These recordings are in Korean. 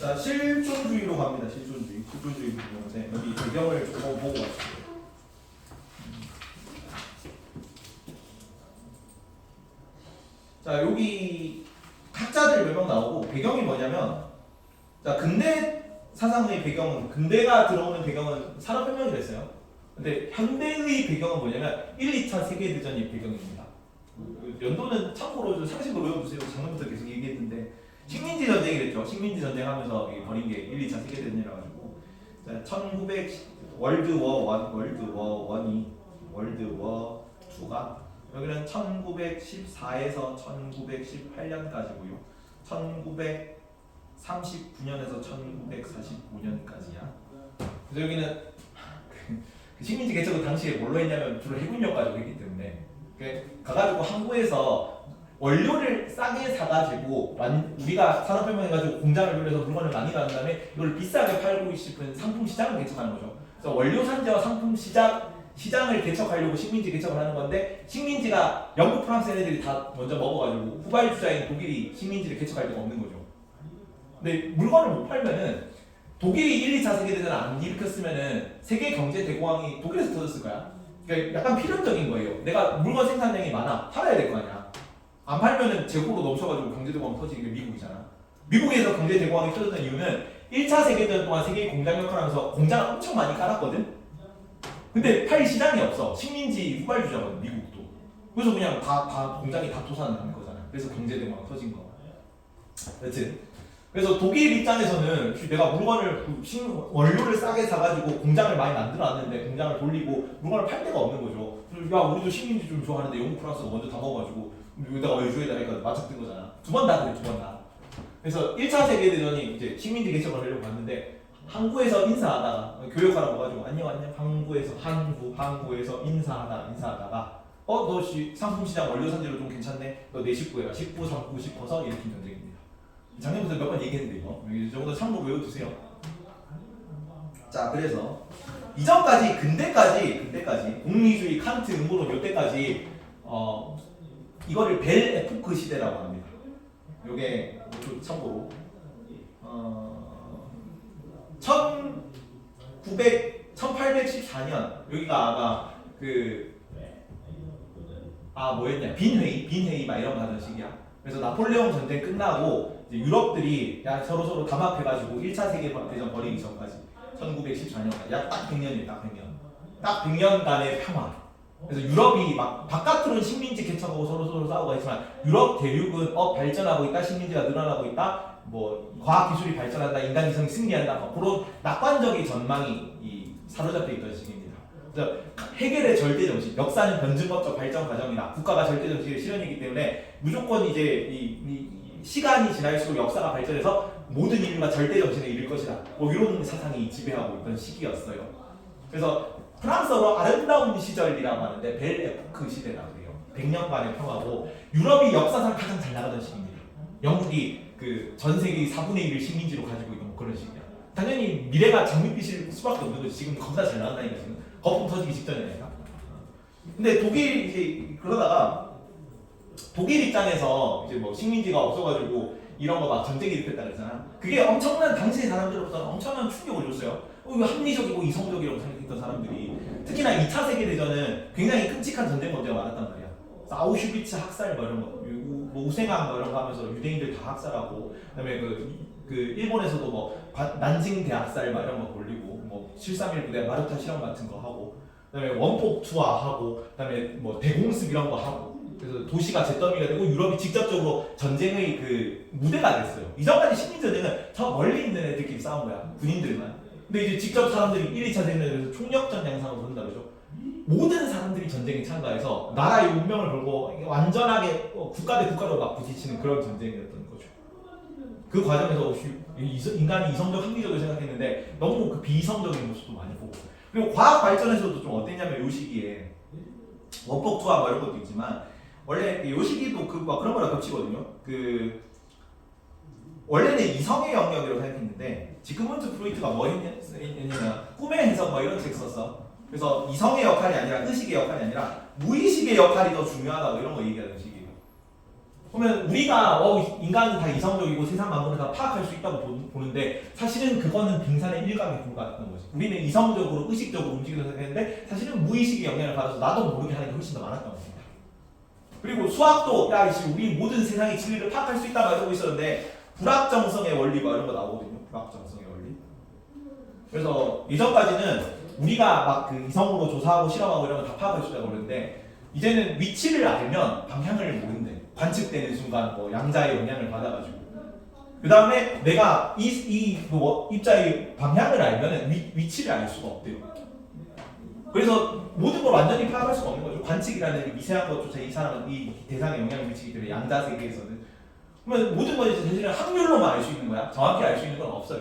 자, 실존주의로 갑니다. 실존주의. 실존주의 부분에 여기 배경을 조금 보고 가시죠. 자, 여기 학자들 몇 명 나오고 배경이 뭐냐면, 자, 근대 사상의 배경은, 근대가 들어오는 배경은 산업혁명이랬어요. 근데 현대의 배경은 뭐냐면 1, 2차 세계대전이 배경입니다. 연도는 참고로 상식으로 외워두세요. 작년부터 계속 얘기했는데 식민지 전쟁이랬죠. 식민지 전쟁 하면서 벌인 게 1, 2차 세계대전이라 가지고, 자, 1900 월드워 1이 월드워 2가 여기는 1914에서 1918년까지고요. 1939년에서 1945년까지야. 그래서 여기는 그 식민지 개척을 당시에 뭘로 했냐면 주로 해군력 가지고 했기 때문에 가가지고 항구에서 원료를 싸게 사가지고 우리가 산업혁명해가지고 공장을 돌려서 물건을 많이 만든 다음에 이걸 비싸게 팔고 싶은 상품 시장을 개척하는 거죠. 그래서 원료 산지와 상품 시장을 개척하려고 식민지 개척을 하는 건데, 식민지가 영국, 프랑스 얘네들이 다 먼저 먹어가지고 후발주자인 독일이 식민지를 개척할 데가 없는 거죠. 근데 물건을 못 팔면은 독일이 1, 2차 세계대전을 안 일으켰으면은 세계 경제 대공황이 독일에서 터졌을 거야. 그러니까 약간 필연적인 거예요. 내가 물건 생산량이 많아, 팔아야 될 거 아니야. 안 팔면은 재고로 넘쳐가지고 경제 대공황 터지는 게 미국이잖아. 미국에서 경제 대공황이 터졌던 이유는 1차 세계대전 동안 세계 공장 역할을 하면서 공장을 엄청 많이 깔았거든. 근데 팔 시장이 없어. 식민지 후발주자거든, 미국도. 그래서 그냥 다 공장이 다 도산하는 거잖아. 그래서 경제 대공황 터진 거. 여튼 그래서 독일 입장에서는 내가 물건을 원료를 싸게 사가지고 공장을 많이 만들어놨는데 공장을 돌리고 물건을 팔 데가 없는 거죠. 야, 우리도 식민지 좀 좋아하는데 영국, 프랑스가 먼저 다 먹어가지고 여기다가 왜 줘야 되니까 맞춰 뜬 거잖아. 두 번 다 그래, 두 번 다. 그래서 1차 세계대전이 이제 식민지 개척을 하려고 봤는데, 항구에서 인사하다가 교역하라고 가지고 안녕 항구에서 인사하다가 너 상품 시장 원료 산지로 좀 괜찮네. 너 내 식구야. 식구 삼고 싶어서 일으킨 전쟁입니다. 작년부터 몇 번 얘기했는데 이거 이 정도 참고로 외워두세요. 자, 그래서 이전까지 근대까지 공리주의, 칸트, 음모론 이때까지 이거를 벨 에포크 시대라고 합니다. 요게 참고로 1814년 여기가 아마 뭐였냐, 빈회의 막 이런 거 하던 시기야. 그래서 나폴레옹 전쟁 끝나고 이제 유럽들이 서로 담합해가지고 1차 세계대전 벌이기 전까지 1914년까지 약 딱 100년이에요. 딱 100년간의 평화. 그래서 유럽이 막 바깥으로는 식민지 개척하고 서로 싸우고 있지만 유럽 대륙은 발전하고 있다, 식민지가 늘어나고 있다, 뭐 과학 기술이 발전한다, 인간 이성이 승리한다, 막 그런 낙관적인 전망이 사로잡혀 있던 시기입니다. 그래서 해겔의 절대 정신, 역사는 변증법적 발전 과정이다. 국가가 절대 정신의 실현이기 때문에 무조건 이제 이 시간이 지날수록 역사가 발전해서 모든 인류가 절대 정신에 이를 것이다. 뭐 이런 사상이 지배하고 있던 시기였어요. 그래서 프랑스어로 아름다운 시절이라고 하는데 벨 에포크 시대라고 해요. 100년간의 평화고, 유럽이 역사상 가장 잘 나가던 시기입니다. 영국이 전 세계의 4분의 1을 식민지로 가지고 있는 뭐 그런 시기야. 당연히 미래가 장밋빛일 수밖에 없는 거지. 지금 겁나 잘 나간다니까. 지금 거품 터지기 직전이니까. 근데 독일이 이제 그러다가 독일 입장에서 이제 뭐 식민지가 없어가지고 이런 거 막 전쟁이 일으켰다 그랬잖아. 그게 엄청난, 당시 사람들로부터는 엄청난 충격을 줬어요. 이거 합리적이고 이성적이라고 생각했던 사람들이. 특히나 2차 세계대전은 굉장히 끔찍한 전쟁 문제가 많았단 말이야. 아우슈비츠 학살 뭐 이런 거, 뭐 우생항 뭐 이런 거 하면서 유대인들 다 학살하고, 그다음에 일본에서도 뭐 난징 대학살 막 이런 거 돌리고, 뭐 731 부대 마르타 실험 같은 거 하고, 그다음에 원폭 투하하고, 그다음에 뭐 대공습 이런 거 하고. 그래서 도시가 잿더미가 되고 유럽이 직접적으로 전쟁의 무대가 됐어요. 이전까지 식민지전쟁은 저 멀리 있는 애들끼리 싸운 거야, 군인들만. 근데 이제 직접 사람들이 1, 2차 대전에서 총력전 양상으로 본다 그러죠. 모든 사람들이 전쟁에 참가해서 나라의 운명을 걸고 완전하게 국가 대 국가로 막 부딪히는 그런 전쟁이었던 거죠. 그 과정에서 인간이 이성적, 합리적으로 생각했는데 너무 비이성적인 모습도 많이 보고, 그리고 과학 발전에서도 좀 어땠냐면 요 시기에 원폭 투하 뭐 이런 것도 있지만, 원래 요 시기도 그런 거랑 겹치거든요. 원래는 이성의 영역이라고 생각했는데 지그문트 프로이트가 뭐 했냐면 꿈의 해석 뭐 이런 책 썼어. 그래서 이성의 역할이 아니라 의식의 역할이 아니라 무의식의 역할이 더 중요하다고 이런 거 얘기하는 식이에요. 그러면 우리가 인간은 다 이성적이고 세상 만물을 다 파악할 수 있다고 보는데 사실은 그거는 빙산의 일각에 불과했던 거지. 우리는 이성적으로 의식적으로 움직이려고 생각했는데 사실은 무의식의 영향을 받아서 나도 모르게 하는 게 훨씬 더 많았던 겁니다. 그리고 수학도 우리 모든 세상의 진리를 파악할 수 있다고 알고 있었는데 불확정성의 원리 이런 거 나오거든요. 불확정성의 원리. 그래서 이전까지는 우리가 막 그 이성으로 조사하고 실험하고 이런 거 다 파악할 수 있다고 그러는데 이제는 위치를 알면 방향을 모른대. 관측되는 순간 양자의 영향을 받아가지고 그 다음에 내가 입자의 방향을 알면 위치를 알 수가 없대요. 그래서 모든 걸 완전히 파악할 수가 없는 거죠. 관측이라는 미세한 것조차 이 사람은 이 대상에 영향을 미치기 때문에 양자 세계에서는 그러면 모든 것이 사실은 확률로만 알 수 있는 거야. 정확히 알 수 있는 건 없어요.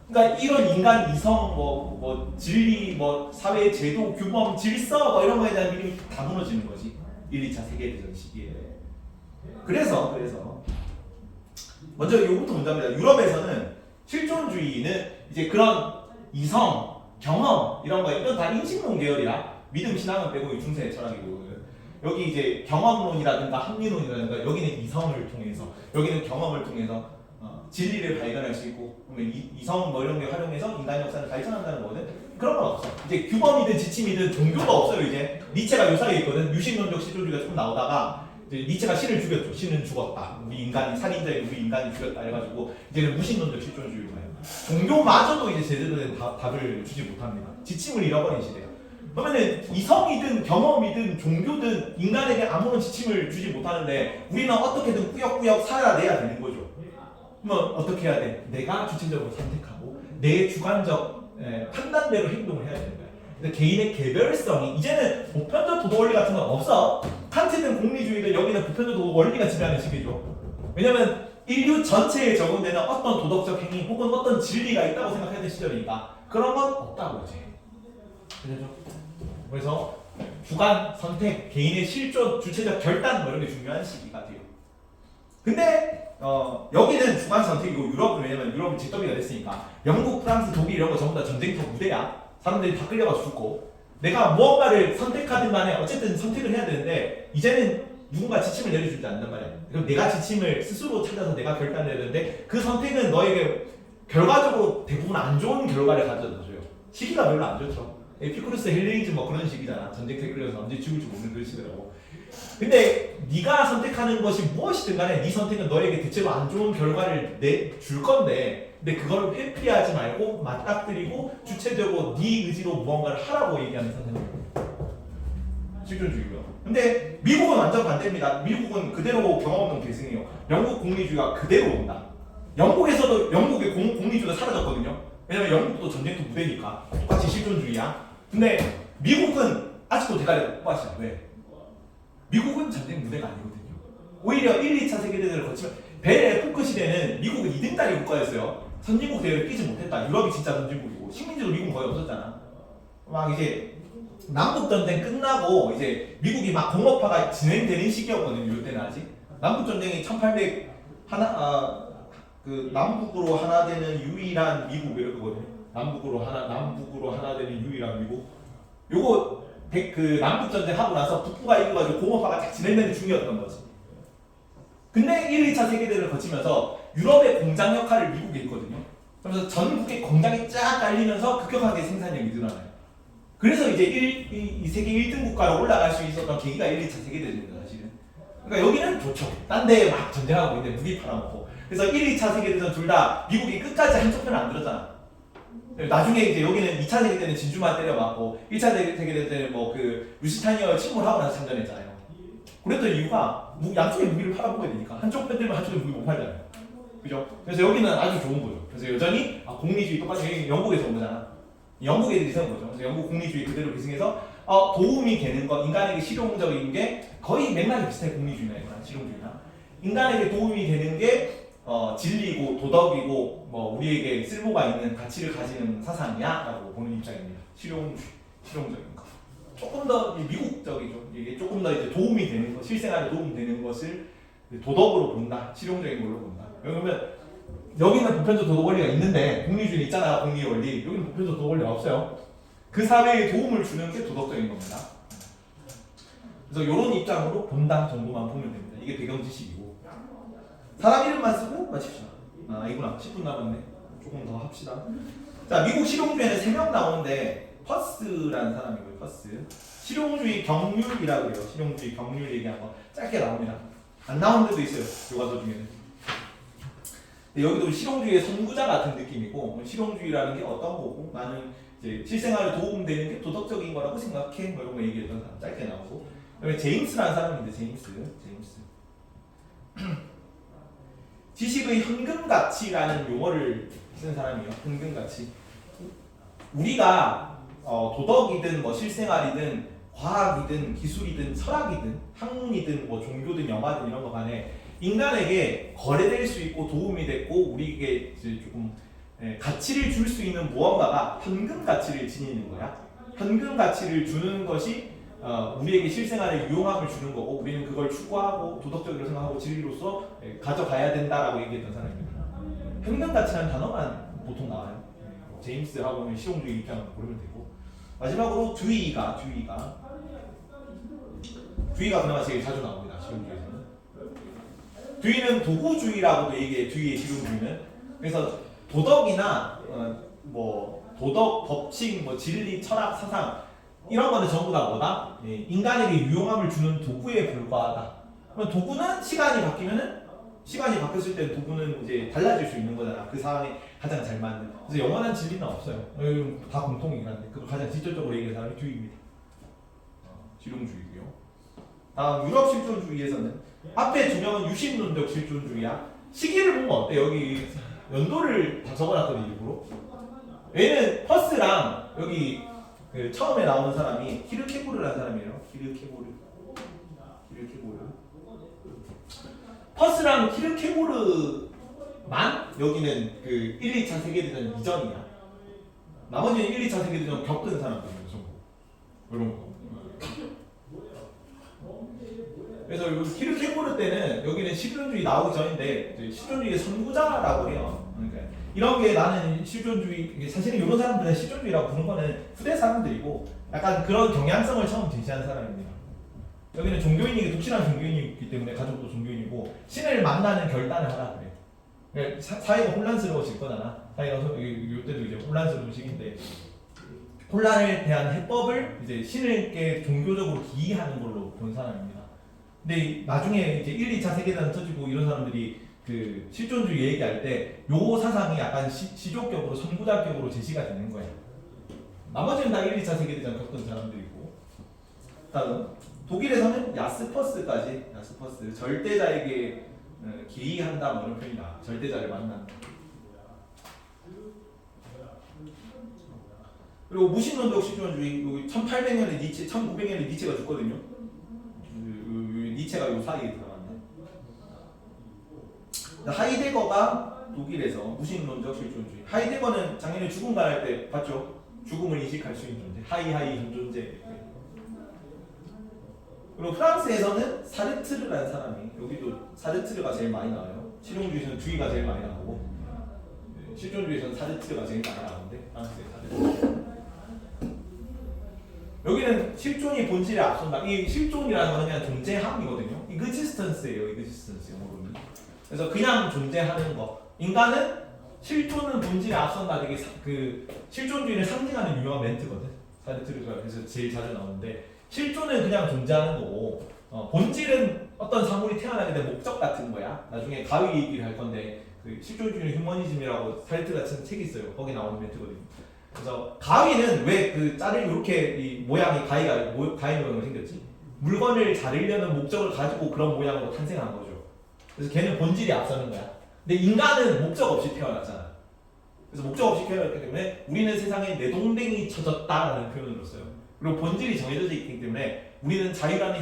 그러니까 이런 인간 이성 진리 사회 제도 규범 질서 이런 거에 대한 믿음이 다 무너지는 거지. 1, 2차 세계대전 시기에. 그래서 먼저 이거부터 문제입니다. 유럽에서는 실존주의는 이제 그런 이성, 경험 이런 이건 다 인식론 계열이야. 믿음 신앙은 빼고 중세 철학이고 여기 이제 경험론이라든가 합리론이라든가 여기는 이성을 통해서 여기는 경험을 통해서 진리를 발견할 수 있고 그러면 이성 이런 게 활용해서 인간 역사를 발전한다는 거거든. 그런 건 없어. 이제 규범이든 지침이든 종교가 없어요. 이제 니체가 요 사이에 있거든. 유신론적 실존주의가 조금 나오다가 이제 니체가 신을 죽였죠. 신은 죽었다. 우리 인간이 살인자인 우리 인간이 죽였다 해가지고 이제는 무신론적 실존주의로 해요. 종교마저도 이제 제대로 된 답을 주지 못합니다. 지침을 잃어버린 시대예요. 그러면은 이성이든 경험이든 종교든 인간에게 아무런 지침을 주지 못하는데 우리는 어떻게든 꾸역꾸역 살아내야 되는 거죠. 그러면 어떻게 해야 돼? 내가 주체적으로 선택하고 내 주관적 판단대로 행동을 해야 되는 거야. 그러니까 개인의 개별성이 이제는 보편적 도덕 원리 같은 건 없어. 칸트든 공리주의든 여기는 보편적 도덕 원리가 지배하는 시기죠. 왜냐면 인류 전체에 적용되는 어떤 도덕적 행위 혹은 어떤 진리가 있다고 생각하는 시절이니까 그런 건 없다고 이제. 그렇죠? 그래서 주관, 선택, 개인의 실존, 주체적 결단 이런 게 중요한 시기가 돼요. 근데 여기는 주관 선택이고 유럽은 왜냐면 유럽은 직접이가 됐으니까 영국, 프랑스, 독일 이런 거 전부 다 전쟁터 무대야. 사람들이 다 끌려가서 죽고 내가 무언가를 선택하든 간에 어쨌든 선택을 해야 되는데 이제는 누군가 지침을 내려주지 않는단 말이야. 그럼 내가 지침을 스스로 찾아서 내가 결단을 해야 되는데 그 선택은 너에게 결과적으로 대부분 안 좋은 결과를 가져다 줘요. 시기가 별로 안 좋죠. 에피쿠르스 헬레니즘 그런 식이잖아. 전쟁터에 끌려서 언제 죽을지 모르는 그런 식이라고. 근데 네가 선택하는 것이 무엇이든 간에 네 선택은 너에게 대체로 안 좋은 결과를 줄 건데 근데 그걸 회피하지 말고 맞닥뜨리고 주체적으로 네 의지로 무언가를 하라고 얘기하는 선생님. 실존주의고요. 근데 미국은 완전 반대입니다. 미국은 그대로 경험 없는 계승이에요. 영국 공리주의가 그대로 온다. 영국에서도 영국의 공리주의가 사라졌거든요. 왜냐면 영국도 전쟁터 무대니까 똑같이 실존주의야. 근데 미국은 아직도 대가리가 못 빠지죠. 왜? 미국은 전쟁 무대가 아니거든요. 오히려 1, 2차 세계대전을 거치면 벨 에포크 시대는 미국은 2등짜리 국가였어요. 선진국 대회를 끼지 못했다. 유럽이 진짜 선진국이고 식민지도 미국은 거의 없었잖아. 막 이제 남북전쟁 끝나고 이제 미국이 막 공업화가 진행되는 시기였거든요. 이때는 아직 남북전쟁이 1800 그 남북으로 하나 되는 유일한 미국 이렇거든요. 남북으로 하나 되는 유일한 미국. 요거 그 남북전쟁 하고 나서 북부가 이겨가지고 공업화가 딱 진행되는 중이었던 거지. 근데 1, 2차 세계대전을 거치면서 유럽의 공장 역할을 미국에 있거든요. 그래서 전국에 공장이 쫙 깔리면서 급격하게 생산량이 늘어나요. 그래서 이제 이 세계 1등 국가로 올라갈 수 있었던 계기가 1, 2차 세계대전입니다. 사실은. 그러니까 여기는 좋죠. 딴 데에 막 전쟁하고 있는데 무기 팔아먹고. 그래서 1, 2차 세계대전 둘 다 미국이 끝까지 한쪽 편을 안 들었잖아. 나중에 이제 여기는 2차 세계 때는 진주만 때려맞고 1차 세계 때는 그 루시타니아를 침몰하고 나서 참전했잖아요. 그랬던 이유가 양쪽에 무기를 팔아먹어야 되니까 한쪽 편 들면 한쪽에 무기 못 팔잖아요. 그죠? 그래서 여기는 아주 좋은 거죠. 그래서 여전히 공리주의 똑같이 영국에서 온 거잖아. 영국 애들이 세운 거죠. 그래서 영국 공리주의 그대로 계승해서 도움이 되는 것, 인간에게 실용적인 게 거의 맥락이 비슷해. 공리주의나 이거랑 실용주의나 인간에게 도움이 되는 게 진리고 도덕이고 우리에게 쓸모가 있는 가치를 가지는 사상이야라고 보는 입장입니다. 실용적인 거. 조금 더 미국적이죠. 이게 조금 더 이제 도움이 되는 것, 실생활에 도움이 되는 것을 도덕으로 본다. 실용적인 걸로 본다. 그러면 여기는 보편적 도덕 원리가 있는데 공리주의 있잖아. 공리 원리. 여기는 보편적 도덕 원리가 없어요. 그 사회에 도움을 주는 게 도덕적인 겁니다. 그래서 이런 입장으로 본다 정도만 보면 됩니다. 이게 배경 지식이고. 사람 이름만 쓰고 마칩시다. 이구나. 10분 남았네. 조금 더 합시다. 자, 미국 실용주의에는 3명 나오는데 퍼스라는 사람이고요. 퍼스. 실용주의 경륜이라고 해요. 실용주의 경륜 얘기한 거 짧게 나옵니다. 안 나온 데도 있어요. 교과서 중에는. 여기도 실용주의의 선구자 같은 느낌이고, 실용주의라는 게 어떤 거고, 나는 이제 실생활에 도움되는 게 도덕적인 거라고 생각해. 뭐 이런 거 얘기했던 사람 짧게 나오고. 그다음에 제임스라는 사람인데 제임스. 지식의 현금 가치라는 용어를 쓴 사람이에요. 현금 가치. 우리가 도덕이든 뭐 실생활이든 과학이든 기술이든 철학이든 학문이든 뭐 종교든 영화든 이런 거 간에 인간에게 거래될 수 있고 도움이 됐고 우리에게 이제 조금 가치를 줄 수 있는 무언가가 현금 가치를 지니는 거야. 현금 가치를 주는 것이 우리에게 실생활에 유용함을 주는 거고 우리는 그걸 추구하고 도덕적으로 생각하고 진리로서 가져가야 된다라고 얘기했던 사람입니다. 현금 가치라는 단어만 보통 나와요. 제임스하고는 실용주의 입장을 고르면 되고 마지막으로 듀이가 그나마 제일 자주 나옵니다. 실용주의에서는. 듀이는 도구주의라고도 얘기해. 듀이의 실용주의는. 그래서 도덕이나 뭐 도덕, 법칙, 뭐 진리, 철학, 사상 이런 거는 전부 다 뭐다? 인간에게 유용함을 주는 도구에 불과하다. 그럼 도구는 시간이 바뀌었을 때 도구는 이제 달라질 수 있는 거잖아. 그 상황에 가장 잘 맞는. 그래서 영원한 진리는 없어요. 다 공통이긴 한데 그걸 가장 직접적으로 얘기하는 사람이 듀이입니다. 실용주의고요. 다음 유럽 실존주의에서는 앞에 두 명은 유신론적 실존주의야. 시기를 보면 어때? 여기 연도를 다 적어놨거든 일부러. 얘는 퍼스랑 여기 그 처음에 나오는 사람이 키르케고르라는 사람이에요. 키르케고르. 퍼스랑 키르케고르만 여기는 그 1, 2차 세계대전 이전이야. 나머지는 1, 2차 세계대전 겪은 사람들이에요. 전부. 이런 거. 그래서 여기 키르케고르 때는 여기는 실존주의 나오기 전인데 실존주의의 선구자라고 해요. 그러니까 이런 게 나는 실존주의, 사실은 이런 사람들은 실존주의라고 부르는 거는 후대 사람들이고 약간 그런 경향성을 처음 제시한 사람입니다. 여기는 종교인이고 독실한 종교인이기 때문에 가족도 종교인이고 신을 만나는 결단을 하라 그래. 그러니까 사회가 혼란스러워질 거잖아. 사회가 이때도 이제 혼란스러운 시기인데 혼란에 대한 해법을 이제 신에게 종교적으로 기이하는 걸로 본 사람입니다. 근데 나중에 이제 1, 2차 세계대전 터지고 이런 사람들이 그 실존주의 얘기할 때 요 사상이 약간 시족격으로 선구자격으로 제시가 되는 거예요. 나머지는 다 1, 2차 세계대전 겪은 사람들이고. 다음 독일에서는 야스퍼스까지 절대자에게 기이한다 뭐 이런 표현이 나와. 절대자를 만난다. 그리고 무신론적 실존주의 1800년에 1900년에 니체가 죽거든요. 니체가 요 사이에 들어갔네. 하이데거가 독일에서 무신론적 실존주의. 하이데거는 작년에 죽음 말할 때 봤죠? 죽음을 인식할 수 있는 존재. 하이 존재. 그리고 프랑스에서는 사르트르라는 사람이 여기도 사르트르가 제일 많이 나와요. 실용주의에서는 주의가 제일 많이 나오고 실존주의에서는 사르트르가 제일 많이 나오는데 프랑스의 사르트르. 여기는 실존이 본질에 앞선다. 이 실존이라는 거는 그냥 존재함이거든요. existence예요. existence 영어로는. 그래서 그냥 존재하는 거. 인간은 실존은 본질에 앞선다. 되게 그 실존주의를 상징하는 유명한 멘트거든. 사르트르가 그래서 제일 자주 나오는데 실존은 그냥 존재하는 거고 본질은 어떤 사물이 태어나게 된 목적 같은 거야. 나중에 가위 얘기를 할 건데 그 실존주의는 휴머니즘이라고 사르트르가 쓴 책이 있어요. 거기 나오는 멘트거든요. 그래서 가위는 왜 그 자를 이렇게 이 모양이 가위 모양으로 생겼지? 물건을 자르려는 목적을 가지고 그런 모양으로 탄생한 거죠. 그래서 걔는 본질이 앞서는 거야. 근데 인간은 목적 없이 태어났잖아. 그래서 목적 없이 태어났기 때문에 우리는 세상에 내동댕이 쳐졌다라는 표현을 썼어요. 그리고 본질이 정해져 있기 때문에 우리는 자유라는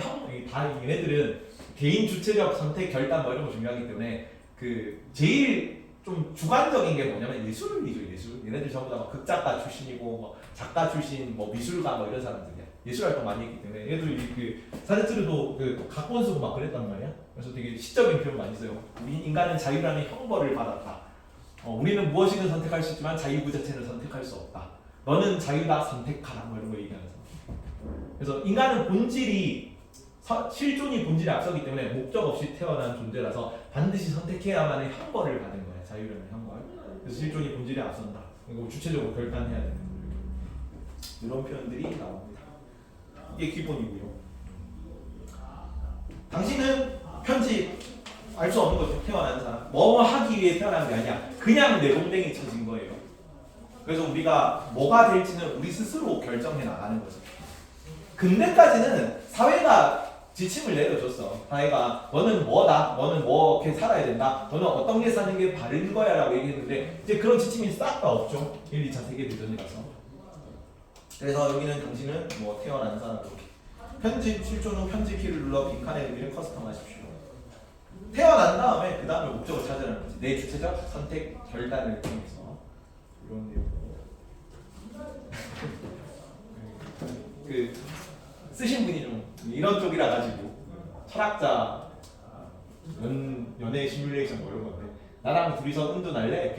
얘네들은 개인 주체적 선택, 결단 뭐 이런 거 중요하기 때문에 그 제일 좀 주관적인 게 뭐냐면 예술이죠. 예술. 얘네들 전부 다 극작가 출신이고 뭐 작가 출신, 뭐 미술가 뭐 이런 사람들이야. 예술 활동 많이 했기 때문에 얘들 그 사르트르도 그 각본 쓰고 막 그랬단 말이야. 그래서 되게 시적인 표현 많이 써요. 우리 인간은 자유라는 형벌을 받았다. 우리는 무엇이든 선택할 수 있지만 자유 그 자체는 선택할 수 없다. 너는 자유다 선택하라 뭐 이런 거 얘기하면서. 그래서 인간은 본질이 실존이 본질에 앞서기 때문에 목적 없이 태어난 존재라서 반드시 선택해야만의 형벌을 받은 거야. 자유라는 형벌. 그래서 실존이 본질에 앞선다. 그리고 주체적으로 결단해야 되는 거예요. 이런 표현들이 나옵니다. 이게 기본이고요. 당신은 편집 알 수 없는 거죠. 태어난 사람. 뭐 하기 위해 태어난 게 아니야. 그냥 내동댕이 쳐진 거예요. 그래서 우리가 뭐가 될지는 우리 스스로 결정해 나가는 거죠. 근대까지는 사회가 지침을 내려줬어. 사회가 너는 뭐다, 너는 뭐 이렇게 살아야 된다, 너는 어떤 게 사는 게 바른 거야 라고 얘기했는데 이제 그런 지침이 싹 다 없죠. 1, 2차 세계대전이라서. 그래서 여기는 당신은 뭐 태어난 사람으로 편집 실존 후 편집키를 눌러 빈칸의 의미를 커스텀하십시오. 태어난 다음에 그 다음에 목적을 찾으라는 거지. 내 주체적 선택 결단을 통해서 이런 내용. 그 쓰신 분이 좀 이런 쪽이라 가지고 철학자 연애 시뮬레이션 뭐 이런 건데 나랑 둘이서 은둔 할래?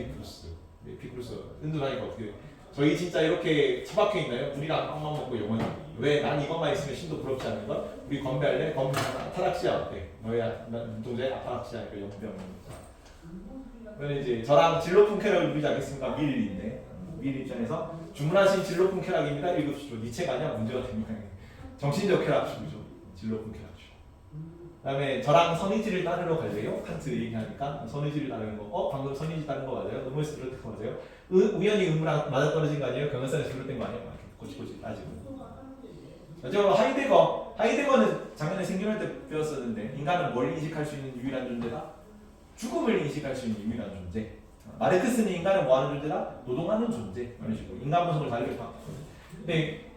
에피쿠루스 은둔하니까 어떻게 돼? 저희 진짜 이렇게 처박혀 있나요? 우리랑 빵만 먹고 영원히 왜 난 이것만 있으면 신도 부럽지 않은 걸? 우리 건배할래? 건배 아타락시아 어때? 너야 눈동자에 아타락시아니까 연병입니다. 그러면 이제 저랑 진로품 쾌락을 누리지 않겠습니까? 밀인데 밀 입장에서 주문하신 진로품 쾌락입니다. 읽읍시죠. 니체가 아니야 문제가 됩니다. 정신적 쾌락주죠. 진로품 쾌락주. 그다음에 저랑 선의지를 따르러 갈래요? 칸트 얘기하니까 선의지를 따르는 거. 방금 선의지 따른 거 맞아요? 의무에서 비롯된 거 맞아요? 우연히 의무랑 맞아떨어진 거 아니에요? 경연선에서 비롯된 거 아니에요? 고치고치 따지고. 마지막으로 하이데거는 작년에 생존할 때 배웠었는데 인간은 뭘 인식할 수 있는 유일한 존재다? 죽음을 인식할 수 있는 유일한 존재. 마르크스는 인간은 뭐 하는 존재다? 노동하는 존재. 이런 식으로 인간 분석을 다르게 바꿨거든요. 근데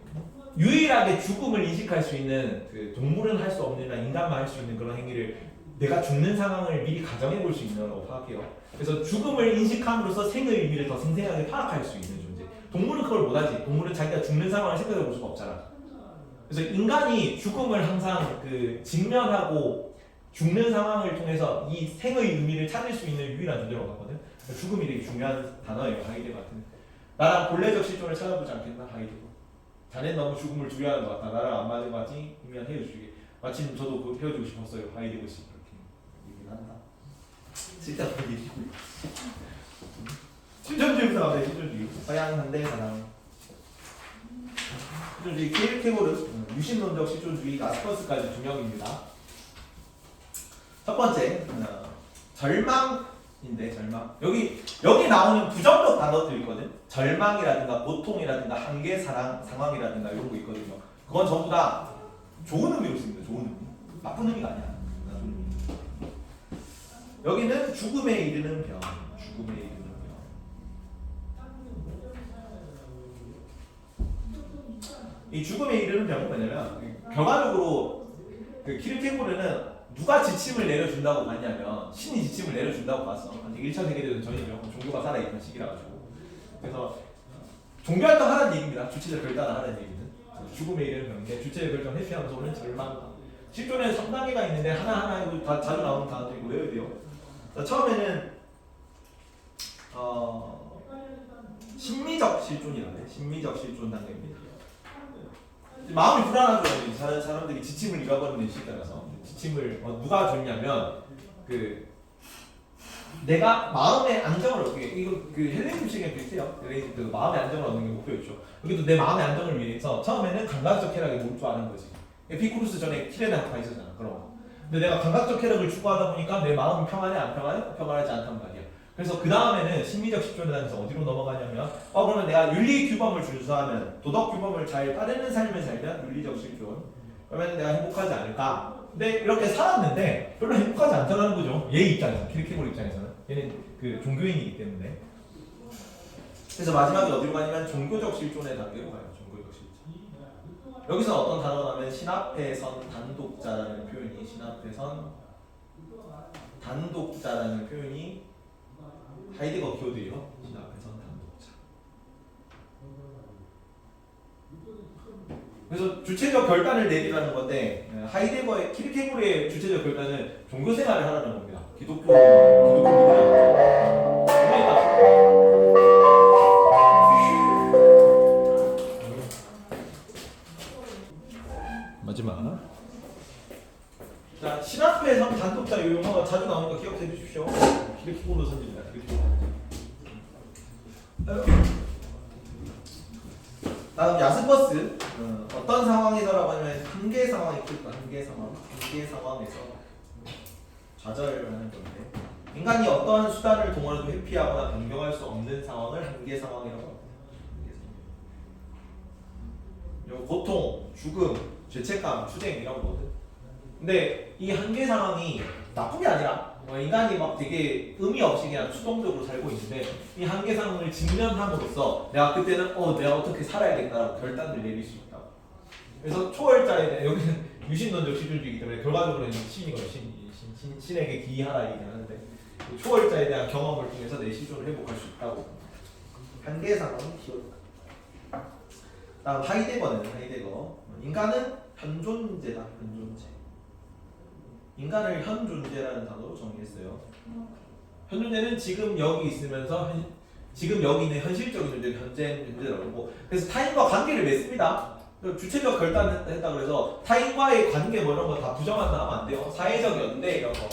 유일하게 죽음을 인식할 수 있는 그 동물은 할 수 없느나 인간만 할 수 있는 그런 행위를 내가 죽는 상황을 미리 가정해 볼 수 있는 거라고 파악해요. 그래서 죽음을 인식함으로써 생의 의미를 더 생생하게 파악할 수 있는 존재. 동물은 그걸 못하지. 동물은 자기가 죽는 상황을 생각해 볼 수가 없잖아. 그래서 인간이 죽음을 항상 그 직면하고 죽는 상황을 통해서 이 생의 의미를 찾을 수 있는 유일한 존재라고 봤거든. 죽음이 되게 중요한 단어예요. 하이데거 같은. 나랑 본래적 실존을 찾아보지 않겠나 하이데거. 자넨 너무 죽음을 두려워하는 것 같다. 나랑 안 맞은 것 같지? 그러면 헤어지게. 마침 저도 그 헤어지고 싶었어요. 하이데거 씨 그렇게 얘기를 한다. 쓸데없는 얘기고. 실존주의 사람의 실존주의. 서양 현대 사람. 실존주의 케이테고르 유신론적 실존주의 라스퍼스까지 두 명입니다. 첫 번째 절망인데 절망. 여기 나오는 부정적 단어들 있거든. 절망이라든가 고통이라든가 한계 상황이라든가 이런 거 있거든요. 그건 전부 다 좋은 의미로 씁니다. 좋은 의미. 나쁜 의미가 아니야. 여기는 죽음에 이르는 병. 죽음에 이르는 병. 이 죽음에 이르는 병은 뭐냐면 결과적으로 그 키르케고르는 누가 지침을 내려준다고 봤냐면 신이 지침을 내려준다고 봤어. 아직 1차 세계대전 전이죠. 종교가 살아있던 시기라 가지고. 그래서 종교활동 하라는 얘기입니다. 주체적 결단을 하라는 얘기는. 죽음에 이르는 병인데 주체적 결정 회피하면서 오는 절망. 실존에 3단계가 있는데 하나하나 이거 다 자주 나오는 단어들이고 외워야 돼요. 처음에는 심미적 실존이라고 해요. 심미적 실존 단계입니다. 마음이 불안하죠. 사람들이 지침을 잃어버리는 시기라서 지침을 누가 줬냐면 그 내가 마음의 안정을 얻게 이거 그 헬레니즘식에 비슷해요. 헬레니즘 그 마음의 안정을 얻는 게 목표였죠. 여기도 내 마음의 안정을 위해서 처음에는 감각적 쾌락에 몰두하는 거지. 에피쿠루스 전에 티레나가 있었잖아. 그런 거. 근데 내가 감각적 쾌락을 추구하다 보니까 내 마음이 평안해 안 평안해? 평안하지 않단 말이야. 그래서 그 다음에는 심리적 실존에 대해서 어디로 넘어가냐면 그러면 내가 윤리 규범을 준수하면 도덕 규범을 잘 따르는 삶을 살면 윤리적 실존 그러면 내가 행복하지 않을까? 근데 이렇게 살았는데 별로 행복하지 않다는 거죠. 얘 입장에서 키르케고르 입장에서는 얘는 그 종교인이기 때문에 그래서 마지막에 어디로 가냐면 종교적 실존의 단계로 가요. 종교적 실존. 여기서 어떤 단어가 나오면 신앞에 선 단독자라는 표현이 신앞에 선 단독자라는 표현이 하이데거 키워드예요. 신앞에선 단독자. 그래서 주체적 결단을 내리라는 건데 하이데거의 키르케고르의 주체적 결단은 종교 생활을 하라는 겁니다. 기독교 마지막 보십시오. 기백기공도 선지입니다. 다음 야스버스. 어떤 상황에서라고 하면 한계 상황이 있겠다. 한계 상황에서 좌절하는 건데, 인간이 어떠한 수단을 동원해도 회피하거나 변경할 수 없는 상황을 한계 상황이라고 합니다. 고통, 죽음, 죄책감, 투쟁 이런 거거든. 근데 이 한계 상황이 나쁜 게 아니라 인간이 막 되게 의미 없이 그냥 수동적으로 살고 있는데, 이 한계 상황을 직면함으로써 내가 그때는 내가 어떻게 살아야겠다라고 결단을 내릴 수 있다. 그래서 초월자에 대한, 여기는 유신론적 시준주의이기 때문에 결과적으로는 신이 신에게 기이하라 얘기하는데, 초월자에 대한 경험을 통해서 내 시준을 회복할 수 있다고. 한계 상황이 키워다. 다음 하이데거. 인간은 현존재다. 현존재. 인간을 현존재라는 단어로 정의했어요. 현존재는 지금 여기 있으면서 지금 여기 있는 현실적인 존재를 현재라고 하고, 그래서 타인과 관계를 맺습니다. 주체적 결단을 했다 그래서 타인과의 관계 뭐 이런 거 다 부정한다 하면 안 돼요. 사회적 연대 이런 거.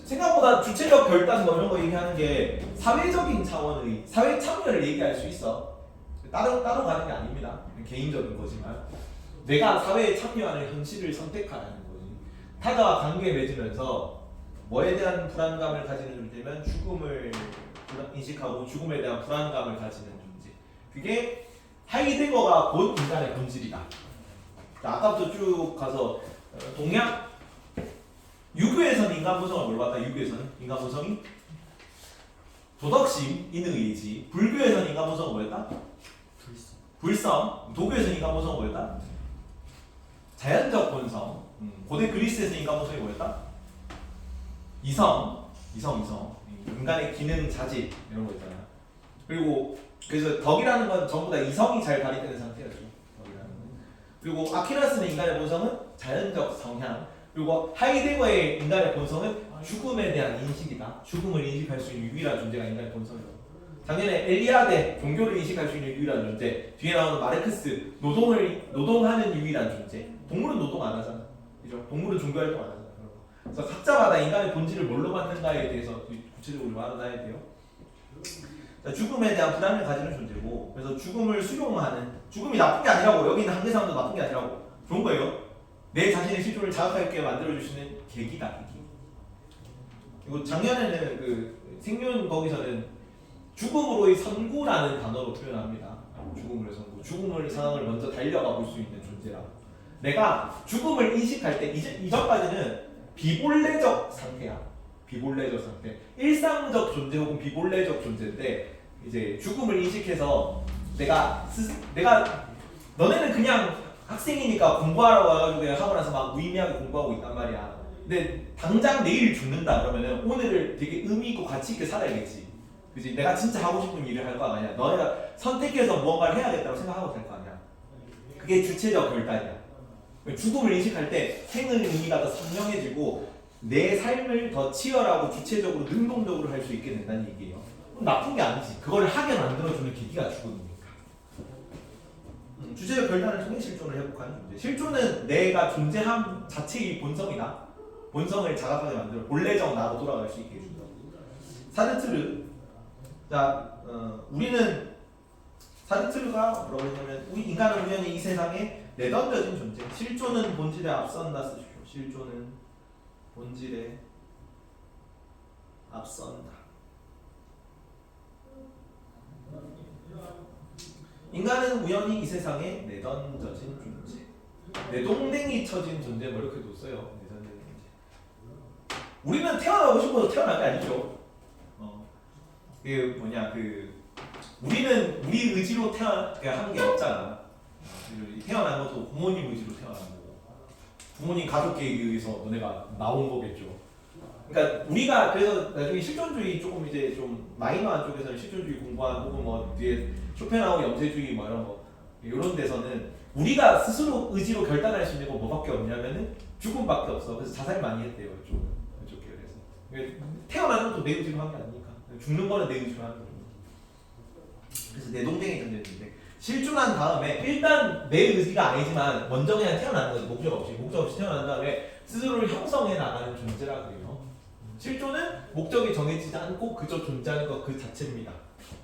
생각보다 주체적 결단 뭐 이런 거 얘기하는 게 사회적인 차원의 사회 참여를 얘기할 수 있어. 따로 가는 게 아닙니다. 개인적인 거지만 내가 사회에 참여하는 현실을 선택하는 거지. 타자와 관계 맺으면서 뭐에 대한 불안감을 가지는 존재면 죽음을 인식하고 죽음에 대한 불안감을 가지는 존재. 그게 하이데거가 본 인간의 본질이다. 아까부터 쭉 가서 동양 유교에서는 인간 본성을 뭘 봤다? 유교에서는 인간 본성이 도덕심, 인의의지. 불교에서는 인간 본성은 뭐였다? 불성. 도교에서는 인간 본성은 뭐였다? 자연적 본성. 고대 그리스에서 인간 본성이 뭐였다? 이성. 인간의 기능, 자질 이런 거 있잖아요. 그리고 그래서 덕이라는 건 전부 다 이성이 잘 발휘되는 상태였죠. 덕이라는 건. 그리고 아퀴나스는 인간의 본성은 자연적 성향. 그리고 하이데거의 인간의 본성은 죽음에 대한 인식이다. 죽음을 인식할 수 있는 유일한 존재가 인간의 본성이다. 작년에 엘리아데 종교를 인식할 수 있는 유일한 존재. 뒤에 나오는 마르크스 노동하는 유일한 존재. 동물은 노동 안 하잖아. 그죠? 동물은 종교 활동 안 하잖아. 그래서 각자마다 인간의 본질을 뭘로 만든가에 대해서 구체적으로 말아놔야 돼요. 자, 죽음에 대한 불안을 가지는 존재고, 그래서 죽음을 수용하는, 죽음이 나쁜 게 아니라고, 여기 있는 한계상도 나쁜 게 아니라고, 좋은 거예요. 내 자신의 실존을 자각하게 만들어주시는 계기다. 그리고 작년에는 그 생존 거기서는 죽음으로의 선구라는 단어로 표현합니다. 죽음으로의 선구. 죽음을 상황을 먼저 달려가 볼 수 있는 존재라. 내가 죽음을 인식할 때 이전까지는 비본래적 상태야. 비본래적 상태. 일상적 존재 혹은 비본래적 존재인데, 이제 죽음을 인식해서 내가 너네는 그냥 학생이니까 공부하러 와가지고 그냥 하고 나서 막 무의미하게 공부하고 있단 말이야. 근데 당장 내일 죽는다 그러면은 오늘을 되게 의미 있고 가치 있게 살아야겠지. 그지? 내가 진짜 하고 싶은 일을 할 거 아니야. 너네가 선택해서 무언가를 해야겠다고 생각하고 될 거 아니야. 그게 주체적 결단이야. 죽음을 인식할 때 생의 의미가 더 선명해지고 내 삶을 더 치열하고 주체적으로 능동적으로 할 수 있게 된다는 얘기예요. 나쁜 게 아니지. 그걸 하게 만들어주는 계기가 죽음이니까. 주체적 결단을 통해 실존을 회복하는 존재. 실존은 내가 존재함 자체의 본성이다. 본성을 자각하게 만들어 본래적 나로 돌아갈 수 있게 해준다. 사르트르. 자, 우리는 사르트르가 뭐라고 했냐면 우리 인간은 우연히 이 세상에 내던져진 존재. 실존은 본질에 앞선다 쓰십시오. 실존은 본질에 앞선다. 인간은 우연히 이 세상에 내던져진 존재. 내동댕이 쳐진 존재 뭐 이렇게도 써요. 내던진 존재. 우리는 태어나고 싶어서 태어난 게 아니죠. 그 우리는 우리 의지로 태어난 게 없잖아. 태어난 것도 부모님 의지로 태어난 거고, 부모님 가족 계획에 의해서 너네가 나온 거겠죠. 그러니까 우리가 그래서 나중에 실존주의 조금 이제 좀 마이너한 쪽에서는 실존주의 공부한 혹은 뭐 뒤에 쇼펜하우어 영세주의 뭐 이런 거 이런 데서는 우리가 스스로 의지로 결단할 수 있는 건 뭐밖에 없냐면은 죽음밖에 없어. 그래서 자살 많이 했대요. 이쪽 계열에서. 태어나는 것도 내 의지로 한 게 아니니까. 죽는 거는 내 의지로 하는 거죠. 그래서 내동댕이 존재인데 실존한 다음에 일단 내 의지가 아니지만 먼저 그냥 태어나는 거지. 목적 없이 태어난 다음에 스스로를 형성해 나가는 존재라 그래요. 실존은 목적이 정해지지 않고 그저 존재하는 것 그 자체입니다.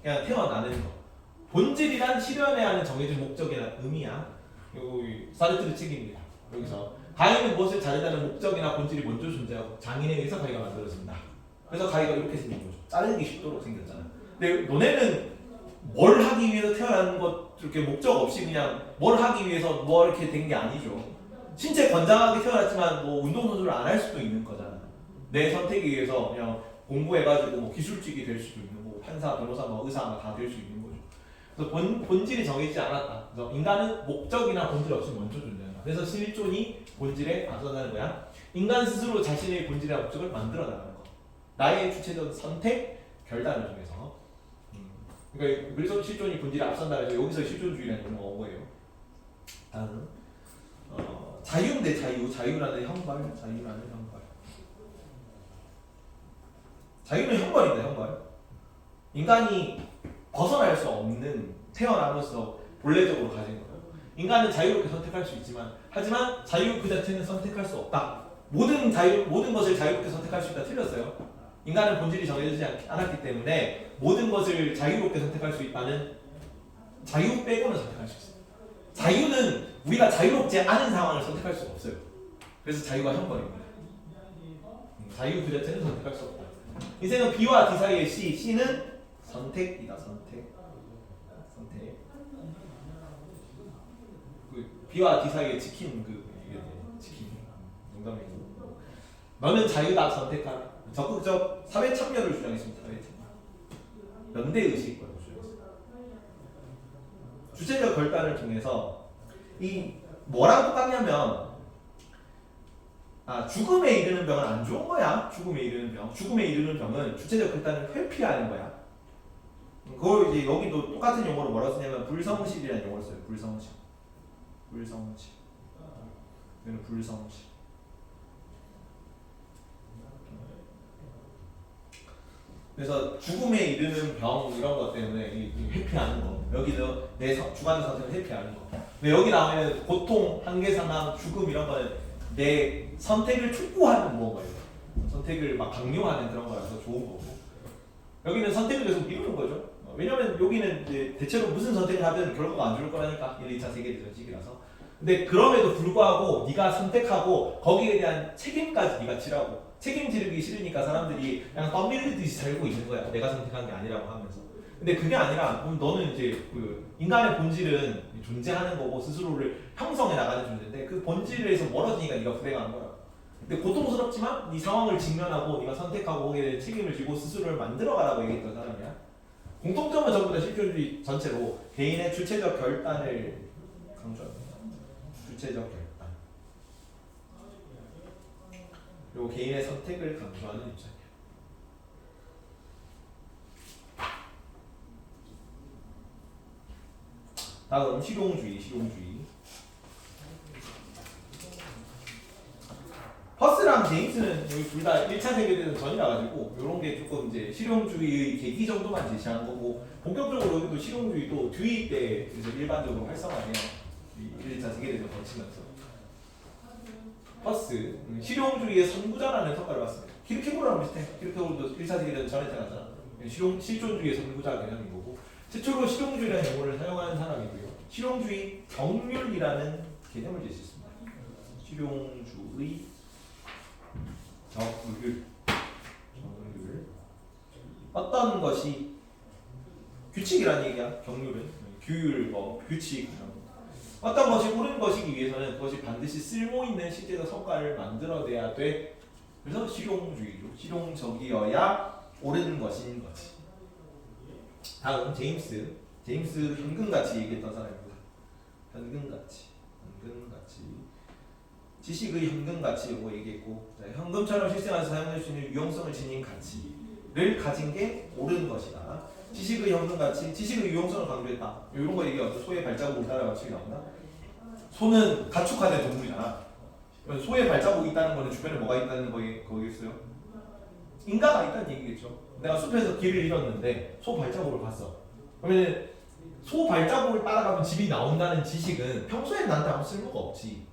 그냥 태어나는 것. 본질이란 실현해야 하는 정해진 목적이나 의미야. 요 사르트르 책입니다. 여기서 가위는 무엇을 자르다는 목적이나 본질이 먼저 존재하고 장인에 의해서 가위가 만들어진다. 그래서 가위가 이렇게 생긴 거죠. 자르기 쉽도록 생겼잖아. 근데 너네는 뭘 하기 위해서 태어나는 것 이렇게 목적 없이 그냥 뭘 하기 위해서 뭐 이렇게 된 게 아니죠. 신체 건장하게 태어났지만 뭐 운동선수를 안 할 수도 있는 거잖아. 내 선택에 의해서 그냥 공부해가지고 뭐 기술직이 될 수도 있는 거고 판사, 변호사, 뭐 의사 다 될 수 있는 거죠. 그래서 본질이 정해지지 않았다. 그래서 인간은 목적이나 본질 없이 먼저 존재한다. 그래서 실존이 본질에 앞서가는 거야. 인간 스스로 자신의 본질이나 목적을 만들어 나가는 거. 나의 주체적 선택, 결단을 통해서. 그러니까 그래서 실존이 본질에 앞선다 해서 여기서 실존주의라는 용어가 온 거예요. 다음 자유인데 자유라는 형벌, 자유라는 형벌. 자유는 형벌인데 형벌. 인간이 벗어날 수 없는 태어나면서 본래적으로 가진 거예요. 인간은 자유롭게 선택할 수 있지만 하지만 자유 그 자체는 선택할 수 없다. 모든 것을 자유롭게 선택할 수 있다 틀렸어요. 인간은 본질이 정해지지 않았기 때문에 모든 것을 자유롭게 선택할 수 있다는 자유 빼고는 선택할 수 있어요. 자유는 우리가 자유롭지 않은 상황을 선택할 수가 없어요. 그래서 자유가 형벌입니다. 자유 그 자체는 선택할 수 없다. 인생은 B와 D 사이의 C는 선택이다. 선택. 그 B와 D 사이에 치킨 치킨 농담이고. 너는 자유다 선택하라. 적극적 사회 참여를 주장했습니다. 사회 참여. 연대 의식을 주장했습니다. 주체적 결단을 통해서 이 뭐랑 똑같냐면 죽음에 이르는 병은 안 좋은 거야. 죽음에 이르는 병. 죽음에 이르는 병은 주체적 결단을 회피하는 거야. 그걸 이제 여기도 똑같은 용어로 뭐라고 쓰냐면 불성실이라는 용어를 써요. 불성실. 이거는 불성실. 그래서 죽음에 이르는 병 이런 것 때문에 회피하는 거. 여기도 내 주관적 선택을 회피하는 거. 근데 여기 나오면 고통, 한계 상황, 죽음 이런 거는 내 선택을 촉구하는 거예요. 선택을 막 강요하는 그런 거라서 좋은 거고. 여기는 선택을 계속 미루는 거죠. 왜냐면 여기는 이제 대체로 무슨 선택을 하든 결과가 안 좋을 거라니까. 1, 2차 세계대전 시기라서. 근데 그럼에도 불구하고 네가 선택하고 거기에 대한 책임까지 네가 지라고. 책임지르기 싫으니까 사람들이 그냥 떠밀리듯이 살고 있는 거야. 내가 선택한 게 아니라고 하면서. 근데 그게 아니라 너는 이제 그 인간의 본질은 존재하는 거고 스스로를 형성해 나가는 존재인데 그 본질에서 멀어지니까 네가 불행한 거야. 근데 고통스럽지만 네 상황을 직면하고 네가 선택하고 거기에 대한 책임을 지고 스스로를 만들어가라고 얘기했던 사람이야. 공통점은 전부 다 실존주의 전체로 개인의 주체적 결단을 강조합니다. 주체적 결단. 그리고 개인의 선택을 강조하는 입장이에요. 다음 실용주의. 허스랑 제임스는 여기 둘 다 1차 세계대전 전이라 가지고 이런 게 조금 이제 실용주의의 계기 정도만 제시한 거고 본격적으로 여기도 실용주의도 듀이 때 그래서 일반적으로 활성화해요. 1차 세계대전 거치면서. 허스 실용주의의 선구자라는 성과를 받습니다. 키르케고르랑 비슷해. 키르케고르도 1차 세계대전 전에 태어났잖아. 실존주의의 선구자 개념인 거고 최초로 실용주의라는 용어를 사용하는 사람이고요. 실용주의 정률이라는 개념을 제시했습니다. 실용주의 정률. 어떤 것이 규칙이라는 얘기야. 정률은 규율, 규칙. 어떤 것이 옳은 것이기 위해서는 그것이 반드시 쓸모 있는 실제적 성과를 만들어내야 돼. 그래서 실용주의로 실용적이어야 옳은 것인 거지. 다음 제임스 현금가치 얘기했던 사람입니다. 현금가치 지식의 현금가치라고 얘기했고 현금처럼 실생활에서 사용할 수 있는 유용성을 지닌 가치를 가진 게 옳은 것이다. 지식의 현금가치, 지식의 유용성을 강조했다. 이런 거 얘기하죠. 소의 발자국을 따라 가치가 나온다. 소는 가축화된 동물이잖아. 소의 발자국이 있다는 거는 주변에 뭐가 있다는 거겠어요? 인가가 있다는 얘기겠죠. 내가 숲에서 길을 잃었는데 소 발자국을 봤어. 그러면 소 발자국을 따라가면 집이 나온다는 지식은 평소에 나한테 아무 쓸모가 없지.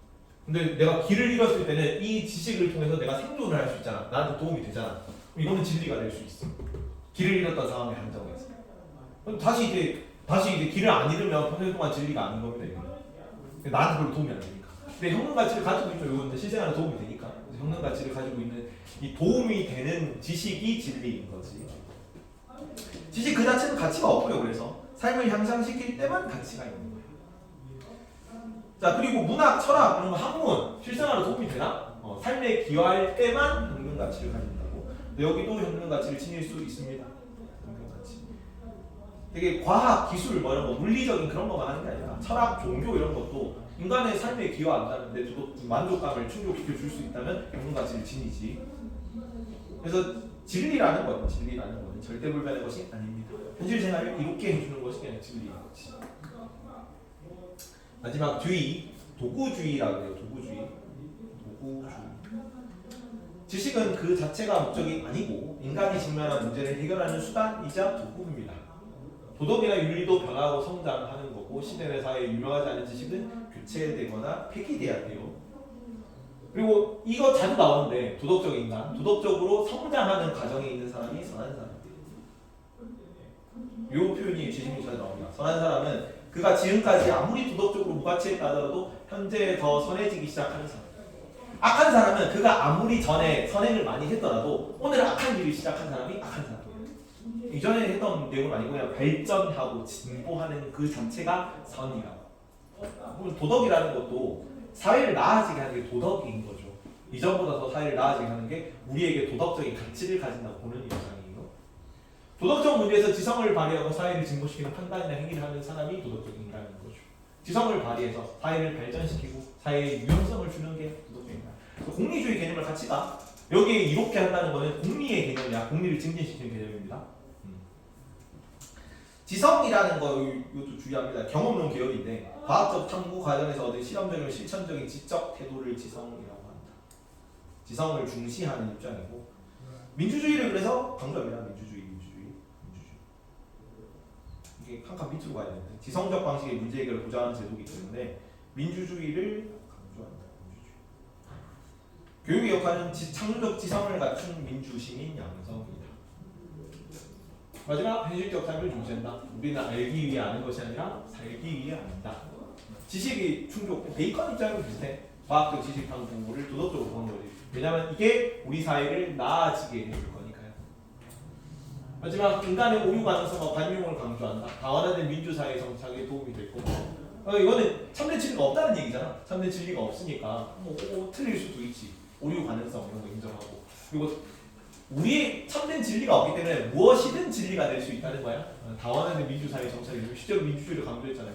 근데 내가 길을 잃었을 때는 이 지식을 통해서 내가 생존을 할 수 있잖아. 나한테 도움이 되잖아. 이거는 진리가 될 수 있어. 길을 잃었던 상황에 한정해서. 그럼 다시 이제 길을 안 잃으면 평생 동안 진리가 아닌 겁니다. 이거는. 나한테 별로 도움이 안 되니까. 근데 형능 가치를 가지고 있죠. 이거는 실생활에 도움이 되니까. 형능 가치를 가지고 있는 이 도움이 되는 지식이 진리인 거지. 지식 그 자체는 가치가 없고요. 그래서 삶을 향상시킬 때만 가치가 있는 거예요. 자, 그리고 문학, 철학, 이런 거 학문, 실생활에 도움이 되나? 삶에 기여할 때만 현금 가치를 가진다고. 근데 여기도 현금 가치를 지닐 수 있습니다. 현금 가치. 되게 과학, 기술, 뭐 이런 거, 물리적인 그런 것만 하는 게 아니라 철학, 종교 이런 것도 인간의 삶에 기여한다는데 만족감을 충족시켜 줄 수 있다면 현금 가치를 지니지. 그래서 진리라는 거는 절대 불변의 것이 아닙니다. 현실 생활을 이롭게 해주는 것이 그냥 진리인 거지. 마지막 주의, 도구주의라고 해요. 도구주의. 지식은 그 자체가 목적이 아니고 인간이 직면한 문제를 해결하는 수단이자 도구입니다. 도덕이나 윤리도 변화하고 성장하는 거고 시대의 사회에 유명하지 않은 지식은 교체되거나 폐기돼야 돼요. 그리고 이거 자주 나오는데 도덕적 인간, 도덕적으로 성장하는 과정에 있는 사람이 선한 사람이에요. 이 표현이 지식이 자주 나옵니다. 선한 사람은 그가 지금까지 아무리 도덕적으로 무가치했다 하더라도 현재 더 선해지기 시작하는 사람. 악한 사람은 그가 아무리 전에 선행을 많이 했더라도 오늘 악한 일을 시작한 사람이 악한 사람이에요. 이전에 했던 내용은 아니고 그냥 발전하고 진보하는 그 자체가 선이라고. 도덕이라는 것도 사회를 나아지게 하는 게 도덕인 거죠. 이전보다 더 사회를 나아지게 하는 게 우리에게 도덕적인 가치를 가진다고 보는 입장이에요. 도덕적 문제에서 지성을 발휘하고 사회를 진보시키는 판단이나 행위를 하는 사람이 도덕적 인간인 거죠. 지성을 발휘해서 사회를 발전시키고 사회에 유용성을 주는 게 도덕적 인간. 공리주의 개념을 같이 가. 여기에 이렇게 한다는 것은 공리의 개념이야. 공리를 증진시키는 개념입니다. 지성이라는 거 이것도 주의합니다. 경험론 계열인데 과학적 탐구 과정에서 얻은 실험적인 실천적인 지적 태도를 지성이라고 한다. 지성을 중시하는 입장이고 민주주의를 그래서 강조합니다. 민주주의. 이게 한 칸 밑으로 가야 되는데 지성적 방식의 문제 해결을 보장하는 제도이기 때문에 민주주의를 강조한다. 교육의 역할은 창조적 지성을 갖춘 민주시민 양성입니다. 마지막 현실적 삶을 중시한다. 우리는 알기 위해 아는 것이 아니라 살기 위해 안다. 지식이 충족, 베이컨 입장은 비슷해. 과학적 지식 탐구를 도덕적으로 보는 거지. 왜냐하면 이게 우리 사회를 나아지게 해줄 거니까요. 마지막 인간의 오류 가능성과 관용을 강조한다. 다원화된 민주사회 정착에 도움이 될 거고. 이거는 참된 진리가 없다는 얘기잖아. 참된 진리가 없으니까 틀릴 수도 있지. 오류 가능성 이런 거 인정하고. 그리고 우리의 참된 진리가 없기 때문에 무엇이든 진리가 될 수 있다는 거야. 다원화된 민주사회 정착이 실제로 민주주의를 강조했잖아요.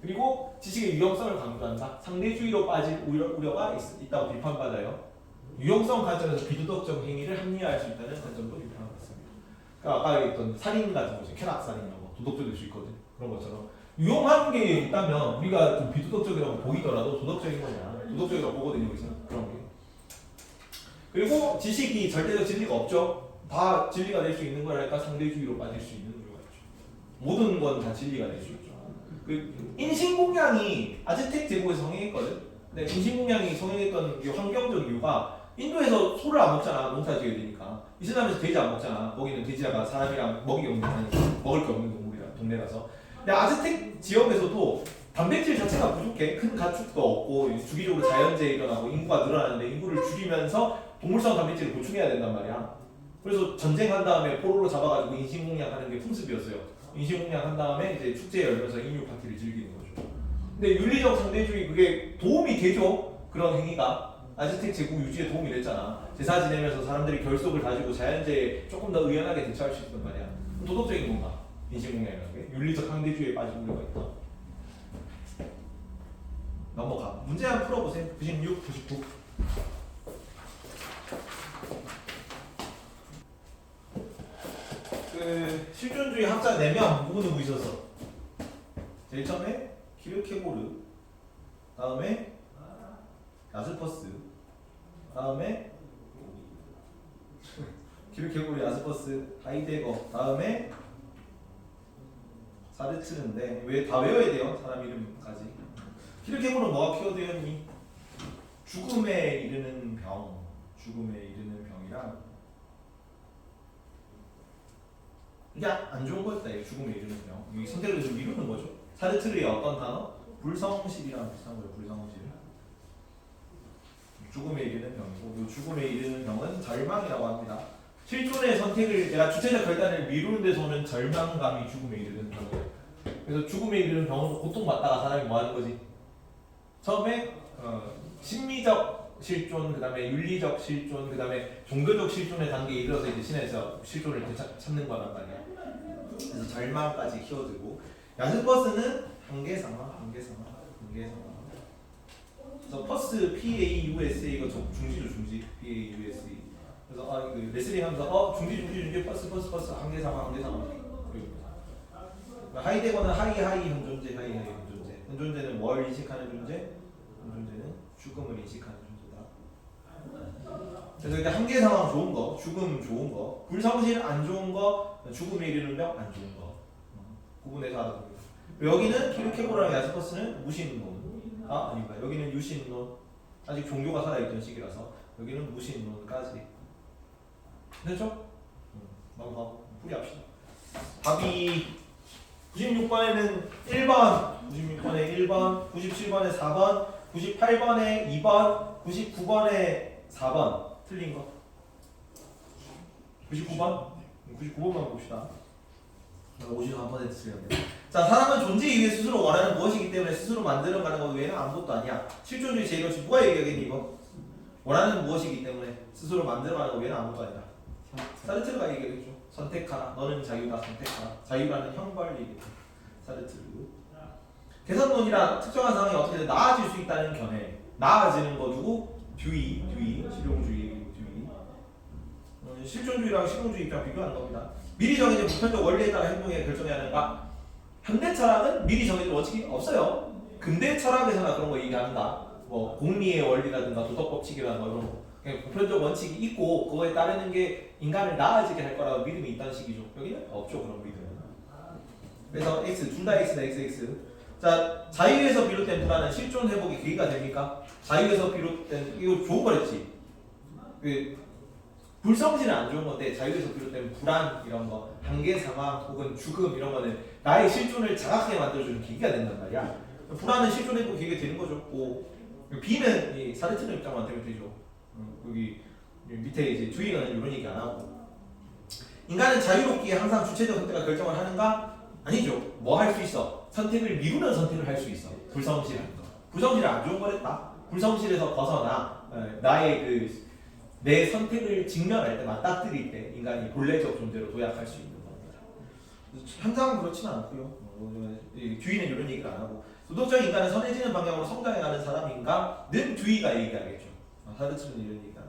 그리고 지식의 유용성을 강조한다. 상대주의로 빠질 우려가 있다고 비판받아요. 유용성 관점에서 비도덕적 행위를 합리화할 수 있다는 관점도 비판받습니다. 그러니까 아까 얘기했던 살인 같은 거지. 쾌락살인 이런 거 도덕적일 수 있거든. 그런 것처럼 유용한 게 있다면 우리가 좀 비도덕적이라고 보이더라도 도덕적인 거냐. 도덕적이라고 보거든요. 여기서 그런 게. 그리고 지식이 절대적 진리가 없죠. 다 진리가 될 수 있는 거랄까 상대주의로 빠질 수 있는 이유가 있죠. 모든 건 다 진리가 될 수 있죠. 그 인신공양이 아즈텍 제국에서 성행했거든. 근데 인신공양이 성행했던 환경적 이유가 인도에서 소를 안 먹잖아. 농사 지어야 되니까. 이슬람에서 돼지 안 먹잖아. 거기는 돼지가 사람이랑 먹을 게 없는 동물이라 동네라서. 근데 아즈텍 지역에서도 단백질 자체가 부족해. 큰 가축도 없고 주기적으로 자연재해 일어나고 인구가 늘어나는데 인구를 줄이면서 동물성 단백질을 보충해야 된단 말이야. 그래서 전쟁한 다음에 포로로 잡아가지고 인신공양하는 게 풍습이었어요. 인신공양한 다음에 이제 축제 열면서 인류 파티를 즐기는 거죠. 근데 윤리적 상대주의 그게 도움이 되죠. 그런 행위가 아즈텍 제국 유지에 도움이 됐잖아. 제사 지내면서 사람들이 결속을 가지고 자연재해에 조금 더 의연하게 대처할 수 있단 말이야. 도덕적인 건가? 인신공양이라는 게 윤리적 상대주의에 빠질 우려가 있다. 넘어가. 문제 한번 풀어보세요. 96, 99. 그 실존주의 학자 4명 누구 있었어? 제일 처음에 키르케고르, 다음에 야스퍼스, 다음에 키르케고르, 야스퍼스, 하이데거, 다음에 사르트르인데 왜 다 외워야 돼요? 사람 이름까지. 키르케고르는 뭐가 키워드였니? 죽음에 이르는 병, 죽음에 이르는 병이랑 이게 안 좋은 거였다. 이 죽음에 이르는 병. 이 선택을 좀 미루는 거죠. 사르트르의 어떤 단어? 불성실이랑 비슷한 거예요. 불성실. 죽음에 이르는 병이고, 이 죽음에 이르는 병은 절망이라고 합니다. 실존의 선택을 내가 주체적 결단을 미루는 데서 오는 절망감이 죽음에 이르는 병이에요. 그래서 죽음에 이르는 병은 고통받다가 사람이 뭐 하는 거지? 처음에 심리적 실존, 그 다음에 윤리적 실존, 그 다음에 종교적 실존의 단계에 이르러서 이제 신에서 실존을 찾는 거란 말이야. 그래서 절망까지 키워들고, 야스퍼스는 한계상황. 그래서 퍼스 PAUSA 이거 중지죠, 중지. PAUSA. 그래서 그 레슬링 하면서 중지 퍼스 한계상황. 하이데거는 하이 현존제. 현존제는 뭘 인식하는 존재? 현존제는 죽음을 인식하는 존재다. 그래서 이렇게 한계 상황 좋은 거, 죽음 좋은 거, 불성실 안 좋은 거, 죽음에 이르는 병 안 좋은 거 구분해서 알아봅니다. 여기는 키르케고르랑 야스퍼스는 무신론, 아닙니다. 여기는 유신론, 아직 종교가 살아있던 시기라서 여기는 무신론까지. 됐죠? 넘어가고 풀이합시다. 답이 96번에는 1번, 96번에 1번, 97번에 4번, 98번에 2번, 99번에 4번 틀린 거. 99번만 봅시다. 53% 틀렸네. 자, 사람은 존재 이후에 스스로 원하는 무엇이기 때문에 스스로 만들어가는 것 외에는 아무것도 아니야. 실존주의 제1호칙 누가 얘기하겠니 이거? 원하는 무엇이기 때문에 스스로 만들어가는 것 외에는 아무것도 아니다. 사르트르가 얘기했죠. 선택하라. 너는 자유다. 선택하라. 자유라는 형벌이겠죠. 사르트르. 개선론이란 특정한 상황이 어떻게든 나아질 수 있다는 견해. 나아지는 거 누구? 듀이, 실용주의, 듀이. 실존주의랑 실용주의 입장 비교하는 겁니다. 미리 정해진 보편적 원리에 따라 행동에 결정해야 하는가? 현대 철학은 미리 정해진 원칙이 없어요. 근대 철학에서나 그런 거 얘기한다. 뭐 공리의 원리라든가 도덕법칙이라든가 이런 거. 그냥 보편적 원칙이 있고 그거에 따르는 게 인간을 나아지게 할 거라고 믿음이 있다는 식이죠. 여기는 없죠, 그런 믿음은. 그래서 X, 둘 다 X다, XX. 자, 자유에서 비롯된 불안은 실존 회복의 계기가 됩니까? 자유에서 비롯된, 이거 좋은 거랬지. 불성실은 안 좋은 건데 자유에서 비롯된 불안 이런 거, 한계 상황 혹은 죽음 이런 거는 나의 실존을 자각하게 만들어주는 계기가 된단 말이야. 불안은 실존 회복 계기가 되는 거죠. B는 이 사르트르 입장만 되면 되죠. 여기 밑에 이제 주의는 이런 얘기 안 하고. 인간은 자유롭게 항상 주체적 선택과 결정을 하는가? 아니죠. 뭐 할 수 있어? 선택을 미루는 선택을 할 수 있어. 불성실한 거. 불성실은 안 좋은 거랬다. 불성실에서 벗어나 나의 내 선택을 직면할 때, 맞닥뜨릴 때 인간이 본래적 존재로 도약할 수 있는 겁니다. 현장은 그렇지는 않고요. 주의는 이런 얘기를 안 하고. 도덕적 인간은 선해지는 방향으로 성장해가는 사람인가?는 주의가 얘기하겠죠. 사르트르는 이런 얘기가